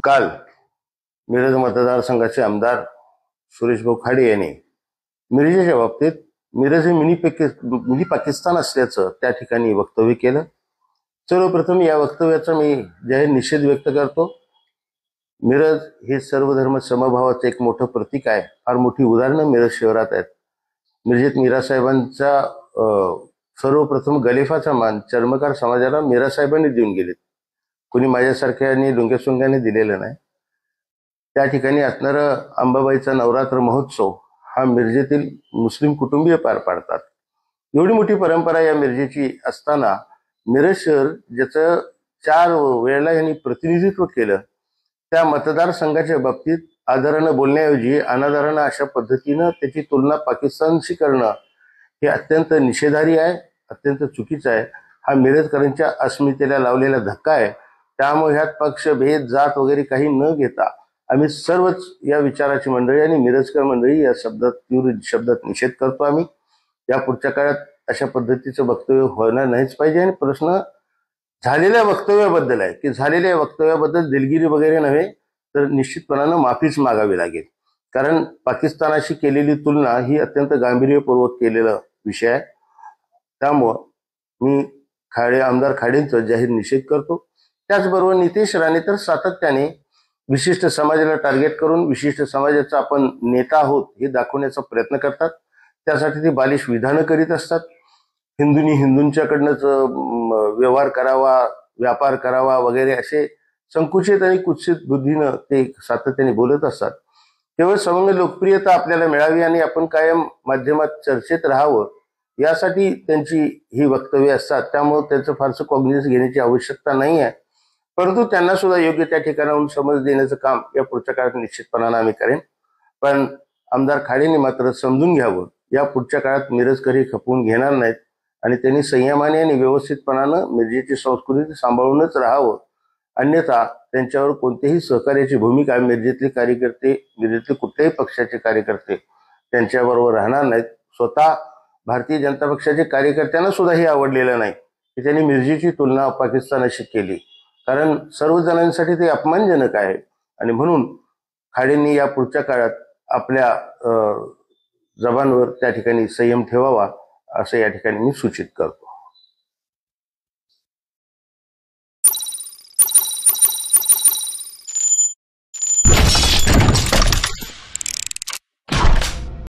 काल मिरज मतदारसंघाचे आमदार सुरेशभाऊ खाडे यांनी मिरजेच्या बाबतीत मिरज हे मिनी पाकिस्तान असल्याचं त्या ठिकाणी वक्तव्य केलं। सर्वप्रथम या वक्तव्याचा मी जाहीर निषेध व्यक्त करतो। मिरज हे सर्वधर्म समभावाचं एक मोठं प्रतीक आहे। फार मोठी उदाहरणं मिरज शहरात आहेत। मिरजेत मीरासाहेबांचा सर्वप्रथम गलेफाचा मान चर्मकार समाजाला मीरासाहेबांनी देऊन गेलेत। कोणी माझ्यासारख्याने डोंग्यासोंग्याने दिलेलं नाही। त्या ठिकाणी असणारा अंबाबाईचा नवरात्र महोत्सव हा मिरजेतील मुस्लिम कुटुंबीय पार पाडतात। एवढी मोठी परंपरा या मिरजेची असताना मिरज शहर ज्याचं 4 वेळेला यांनी प्रतिनिधित्व केलं, त्या मतदारसंघाच्या बाबतीत आदरानं बोलण्याऐवजी अनादरानं अशा पद्धतीनं त्याची तुलना पाकिस्तानशी करणं हे अत्यंत निषेधार्ह आहे, अत्यंत चुकीचं आहे। हा मिरजकरांच्या अस्मितेला लावलेला धक्का आहे। त्यामुळे ह्यात पक्ष भेद जात वगैरे काही न घेता आम्ही सर्वच या विचाराची मंडळी आणि मिरजकर मंडळी या तीव्र शब्दात निषेध करतो। आम्ही या पुढच्या काळात अशा पद्धतीचं वक्तव्य होणार नाहीच पाहिजे। आणि प्रश्न झालेल्या वक्तव्याबद्दल आहे की झालेल्या वक्तव्याबद्दल दिलगिरी वगैरे नव्हे, तर निश्चितपणानं माफीच मागावी लागेल। कारण पाकिस्तानाशी केलेली तुलना ही अत्यंत गांभीर्यपूर्वक केलेला विषय आहे। त्यामुळं मी आमदार खाडेंचा जाहीर निषेध करतो। त्याचबरोबर नितेश राणे तर सातत्याने विशिष्ट समाजाला टार्गेट करून विशिष्ट समाजाचा आपण नेता आहोत हे दाखवण्याचा प्रयत्न करतात। त्यासाठी ते बालिश विधानं करीत असतात। हिंदूंनी हिंदूंच्याकडनंच व्यवहार करावा, व्यापार करावा वगैरे असे संकुचित आणि कुत्सित बुद्धीनं ते सातत्याने बोलत असतात। केवळ समंग लोकप्रियता आपल्याला मिळावी आणि आपण कायम माध्यमात चर्चेत राहावं यासाठी त्यांची ही वक्तव्य असतात। त्यामुळे त्यांचं फारसं कॉग्निझन्स घेण्याची आवश्यकता नाही आहे, परंतु त्यांना सुद्धा योग्य त्या ठिकाणाहून समज देण्याचं काम या पुढच्या काळात निश्चितपणानं आम्ही करेन। पण आमदार खाडेंनी मात्र समजून घ्यावं, या पुढच्या काळात मिरजकर हे खपवून घेणार नाहीत आणि त्यांनी संयमाने आणि व्यवस्थितपणानं मिरजेची संस्कृती सांभाळूनच राहावं। अन्यथा त्यांच्यावर कोणत्याही सहकार्याची भूमिका मिरजेतले कार्यकर्ते, मिरजेतले कुठल्याही पक्षाचे कार्यकर्ते त्यांच्याबरोबर राहणार नाहीत। स्वतः भारतीय जनता पक्षाचे कार्यकर्त्यांना सुद्धा हे आवडलेलं नाही की त्यांनी मिरजेची तुलना पाकिस्तानाशी केली, कारण सर्व जणांसाठी ते अपमानजनक आहे। आणि म्हणून खाडेंनी या पुढच्या काळात आपल्या जबानवर त्या ठिकाणी संयम ठेवावा असं या ठिकाणी मी सूचित करतो।